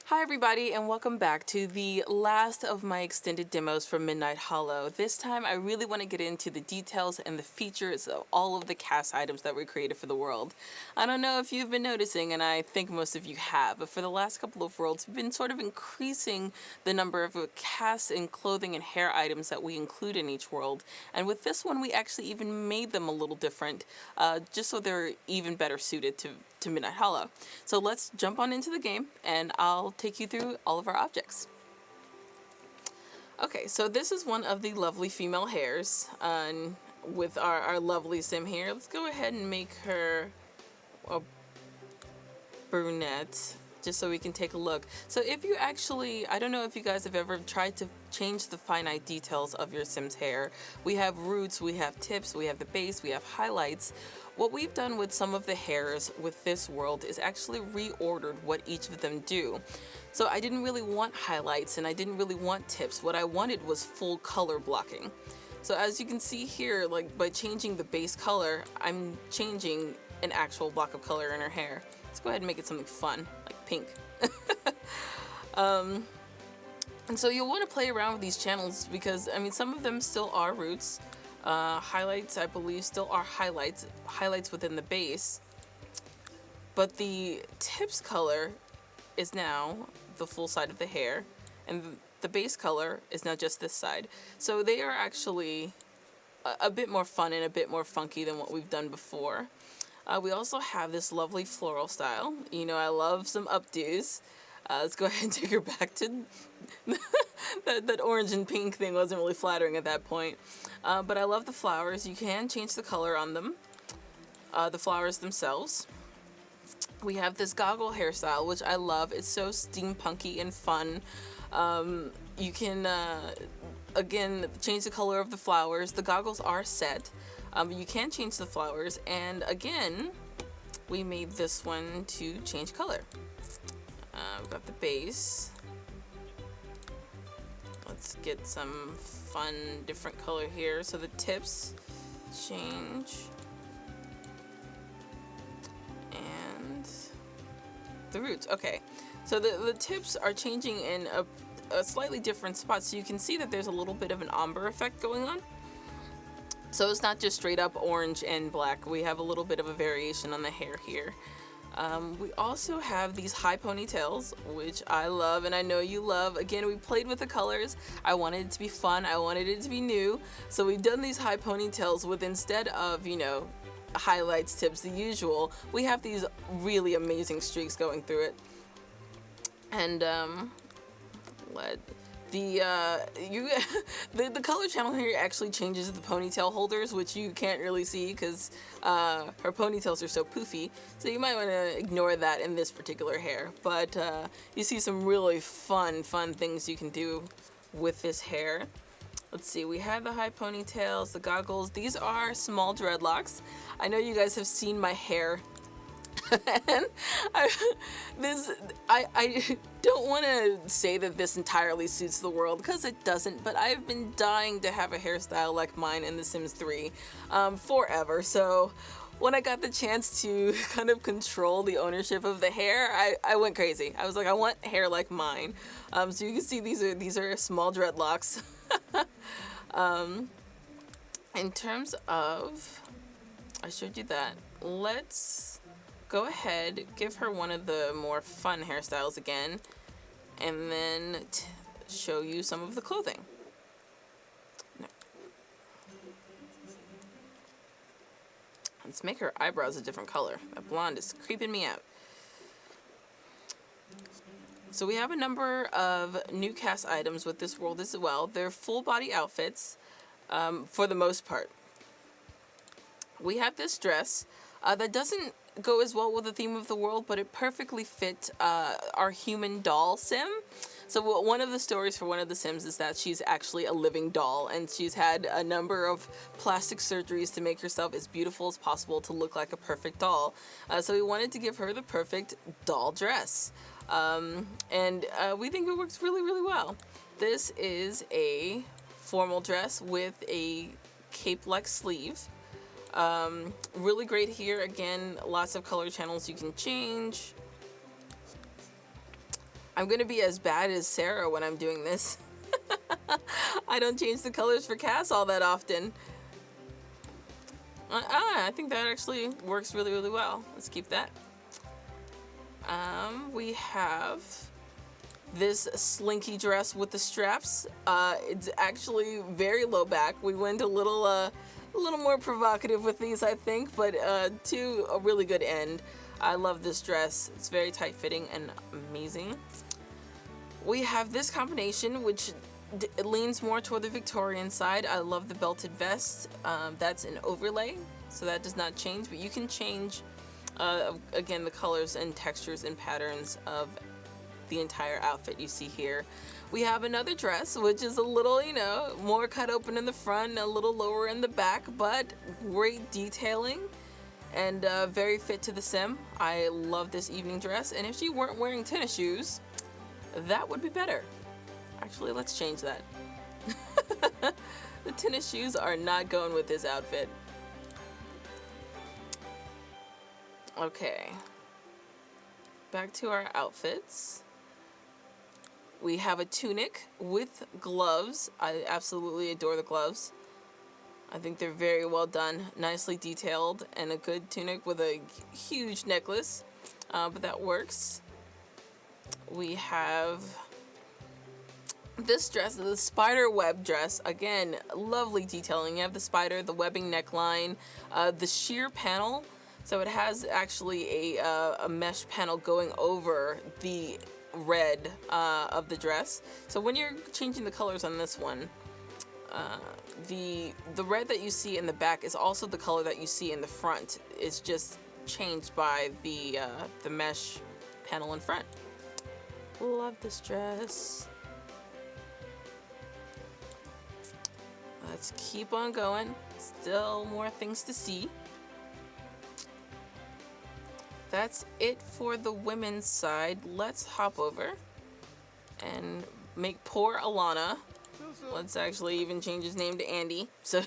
Hi everybody and welcome back to the last of my extended demos from Midnight Hollow. This time I really want to get into the details and the features of all of the cast items that were created for the world. I don't know if you've been noticing, and I think most of you have, but for the last couple of worlds we've been sort of increasing the number of casts and clothing and hair items that we include in each world. And with this one we actually even made them a little different, just so they're even better suited to Midnight Hollow. So let's jump on into the game and I'll take you through all of our objects. Okay, so this is one of the lovely female hairs with our lovely sim here. Let's go ahead and make her a brunette just so we can take a look. So if you actually, I don't know if you guys have ever tried to change the finite details of your sim's hair. We have roots, we have tips, we have the base, we have highlights. What we've done with some of the hairs with this world is actually reordered what each of them do. So I didn't really want highlights and I didn't really want tips. What I wanted was full color blocking. So as you can see here, like by changing the base color, I'm changing an actual block of color in her hair. Let's go ahead and make it something fun, like pink. And so you'll want to play around with these channels because, I mean, some of them still are roots. Highlights, I believe, still are highlights within the base, but the tips color is now the full side of the hair, and the base color is now just this side. So they are actually a bit more fun and a bit more funky than what we've done before. We also have this lovely floral style. You know, I love some updos. Let's go ahead and take her back to that orange and pink thing wasn't really flattering at that point. But I love the flowers. You can change the color on them, the flowers themselves. We have this goggle hairstyle, which I love. It's so steampunky and fun. You can, again, change the color of the flowers. The goggles are set. You can change the flowers. And again, we made this one to change color. We've got the base. Let's get some fun different color here. So the tips change. And the roots. Okay. So the tips are changing in a slightly different spot. So you can see that there's a little bit of an ombre effect going on. So it's not just straight up orange and black. We have a little bit of a variation on the hair here. We also have these high ponytails, which I love and I know you love. Again, we played with the colors. I wanted it to be fun. I wanted it to be new. So we've done these high ponytails with, instead of, you know, highlights, tips, the usual, we have these really amazing streaks going through it. And the color channel here actually changes the ponytail holders, which you can't really see because her ponytails are so poofy, so you might want to ignore that in this particular hair. But you see some really fun things you can do with this hair. Let's see, we have the high ponytails, the goggles. These are small dreadlocks. I know you guys have seen my hair. And I don't want to say that this entirely suits the world, because it doesn't, but I've been dying to have a hairstyle like mine in The Sims 3 forever. So when I got the chance to kind of control the ownership of the hair, I went crazy. I was like, I want hair like mine. So you can see these are small dreadlocks. In terms of, I showed you that. Let's go ahead, give her one of the more fun hairstyles again, and then show you some of the clothing. No. Let's make her eyebrows a different color. That blonde is creeping me out. So we have a number of new cast items with this world as well. They're full body outfits for the most part. We have this dress that doesn't go as well with the theme of the world, but it perfectly fit our human doll sim. So one of the stories for one of the sims is that she's actually a living doll, and she's had a number of plastic surgeries to make herself as beautiful as possible to look like a perfect doll. So we wanted to give her the perfect doll dress. And we think it works really well. This is a formal dress with a cape-like sleeve. Really great here. Again, lots of color channels you can change. I'm gonna be as bad as Sarah when I'm doing this. I don't change the colors for Cass all that often. I think that actually works really, really well. Let's keep that. We have this slinky dress with the straps. It's actually very low back. We went a little more provocative with these, I think, but to a really good end. I love this dress. It's very tight fitting and amazing. We have this combination, which it leans more toward the Victorian side. I love the belted vest. That's an overlay, so that does not change, but you can change, again, the colors and textures and patterns of the entire outfit you see here. We have another dress, which is a little, you know, more cut open in the front, a little lower in the back, but great detailing and very fit to the sim. I love this evening dress, and if she weren't wearing tennis shoes, that would be better. Actually, let's change that. The tennis shoes are not going with this outfit. Okay. Back to our outfits. We have a tunic with gloves. I absolutely adore the gloves. I think they're very well done, nicely detailed, and a good tunic with a huge necklace, but that works. We have this dress, the spider web dress. Again, lovely detailing. You have the spider, the webbing neckline, the sheer panel. So it has actually a mesh panel going over the red of the dress. So when you're changing the colors on this one, the red that you see in the back is also the color that you see in the front. It's just changed by the mesh panel in front. Love this dress. Let's keep on going. Still more things to see. That's it for the women's side. Let's hop over and make poor Alana. Let's actually even change his name to Andy so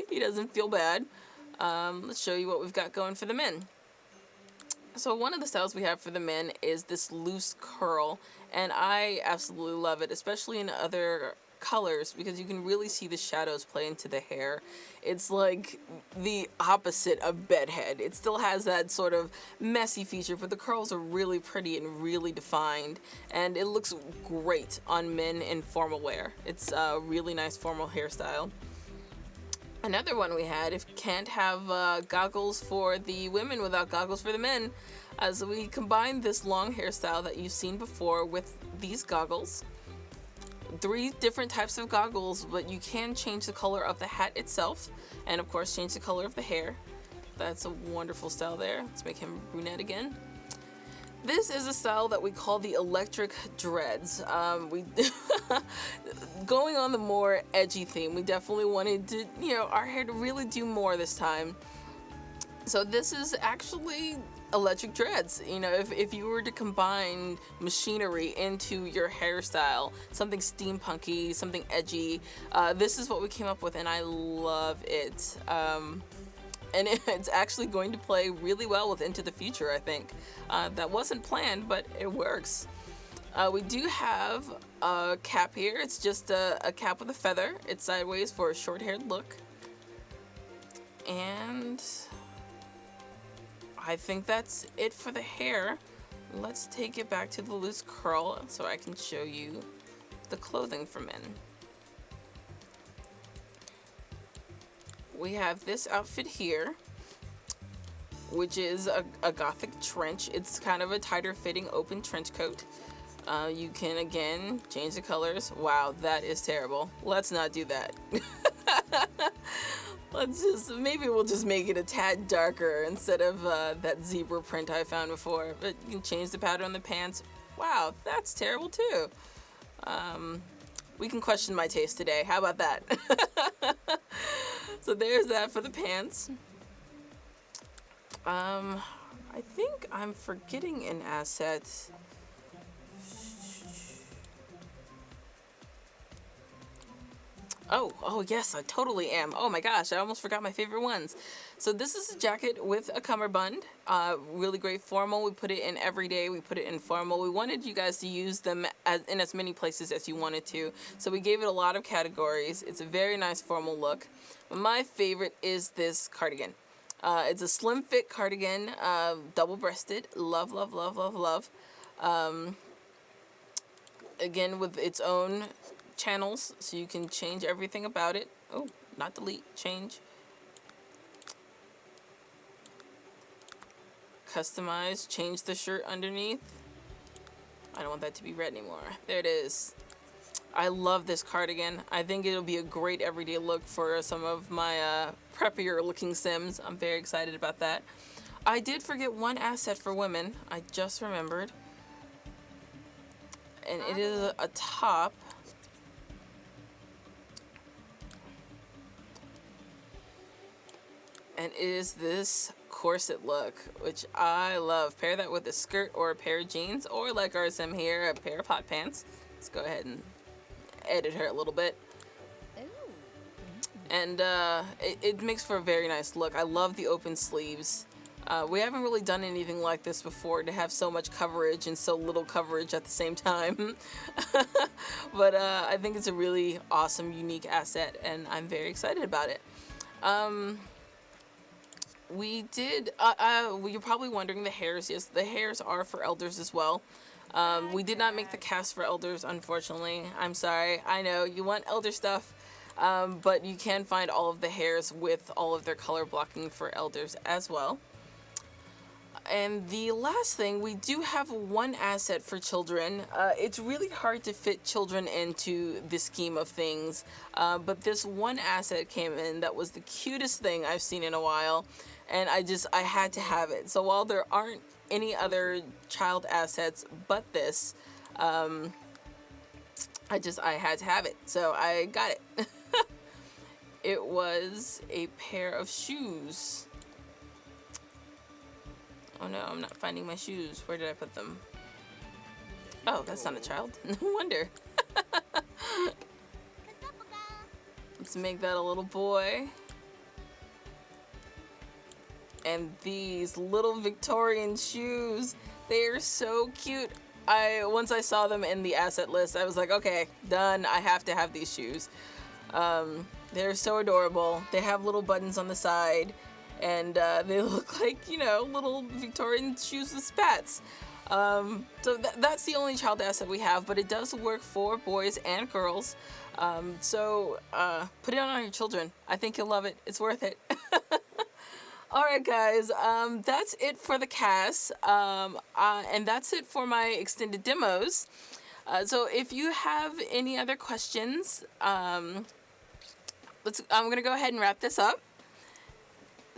he doesn't feel bad. Let's show you what we've got going for the men. So one of the styles we have for the men is this loose curl, and I absolutely love it, especially in other colors, because you can really see the shadows play into the hair. It's like the opposite of bedhead. It still has that sort of messy feature, but the curls are really pretty and really defined, and it looks great on men in formal wear. It's a really nice formal hairstyle. Another one we had, if you can't have goggles for the women without goggles for the men, so we combined this long hairstyle that you've seen before with these goggles. 3 different types of goggles, but you can change the color of the hat itself, and of course change the color of the hair. That's a wonderful style there. Let's make him brunette again. This is a style that we call the electric dreads. We going on the more edgy theme, we definitely wanted to, our hair to really do more this time. So this is actually electric dreads. If you were to combine machinery into your hairstyle, something steampunky, something edgy, this is what we came up with, and I love it. And it's actually going to play really well with Into the Future, I think. That wasn't planned, but it works. We do have a cap here. It's just a cap with a feather. It's sideways for a short-haired look. And I think that's it for the hair. Let's take it back to the loose curl so I can show you the clothing for men. We have this outfit here, which is a gothic trench. It's kind of a tighter fitting open trench coat. You can again change the colors. Wow, that is terrible. Let's not do that. Maybe we'll just make it a tad darker instead of that zebra print I found before. But you can change the pattern on the pants. Wow, that's terrible too. We can question my taste today. How about that? So there's that for the pants. I think I'm forgetting an asset. Oh yes, I totally am. Oh my gosh, I almost forgot my favorite ones. So this is a jacket with a cummerbund. Really great formal. We put it in everyday. We put it in formal. We wanted you guys to use them in as many places as you wanted to. So we gave it a lot of categories. It's a very nice formal look. My favorite is this cardigan. It's a slim fit cardigan, double breasted. Love, love, love, love, love. Again, with its own channels, so you can change everything about it. Oh, not delete, change. Customize, change the shirt underneath. I don't want that to be red anymore. There it is. I love this cardigan. I think it'll be a great everyday look for some of my preppier looking Sims. I'm very excited about that. I did forget one asset for women. I just remembered. And it is a top. And it is this corset look, which I love. Pair that with a skirt or a pair of jeans, or like our Sim here, a pair of hot pants. Let's go ahead and edit her a little bit. And it makes for a very nice look. I love the open sleeves. We haven't really done anything like this before, to have so much coverage and so little coverage at the same time. But I think it's a really awesome, unique asset, and I'm very excited about it. We did, you're probably wondering the hairs. Yes, the hairs are for elders as well. We did not make the cast for elders, unfortunately. I'm sorry. I know you want elder stuff, but you can find all of the hairs with all of their color blocking for elders as well. And the last thing, we do have one asset for children. It's really hard to fit children into the scheme of things, but this one asset came in that was the cutest thing I've seen in a while, and I had to have it. So while there aren't any other child assets but this, I had to have it, so I got it. It was a pair of shoes. Oh no, I'm not finding my shoes. Where did I put them? Oh, that's not a child. No wonder. Let's make that a little boy. And these little Victorian shoes, they are so cute. Once I saw them in the asset list, I was like, okay, done. I have to have these shoes. They're so adorable. They have little buttons on the side. And they look like, little Victorian shoes with spats. So that's the only child asset we have, but it does work for boys and girls. So put it on your children. I think you'll love it. It's worth it. Alright guys, that's it for the cast. And that's it for my extended demos. So if you have any other questions, I'm going to go ahead and wrap this up.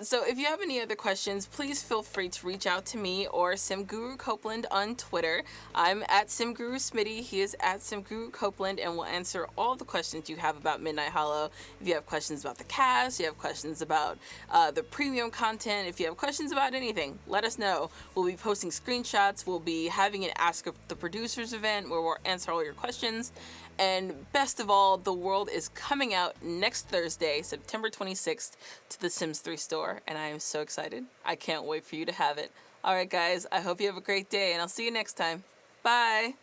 So if you have any other questions, please feel free to reach out to me or SimGuru Copeland on Twitter. I'm at SimGuru Smitty. He is at SimGuru Copeland, and we'll answer all the questions you have about Midnight Hollow. If you have questions about the cast, you have questions about the premium content, if you have questions about anything, let us know. We'll be posting screenshots. We'll be having an Ask the Producers event where we'll answer all your questions. And best of all, The World is coming out next Thursday, September 26th, to the Sims 3 store, and I am so excited. I can't wait for you to have it. Alright guys, I hope you have a great day, and I'll see you next time. Bye!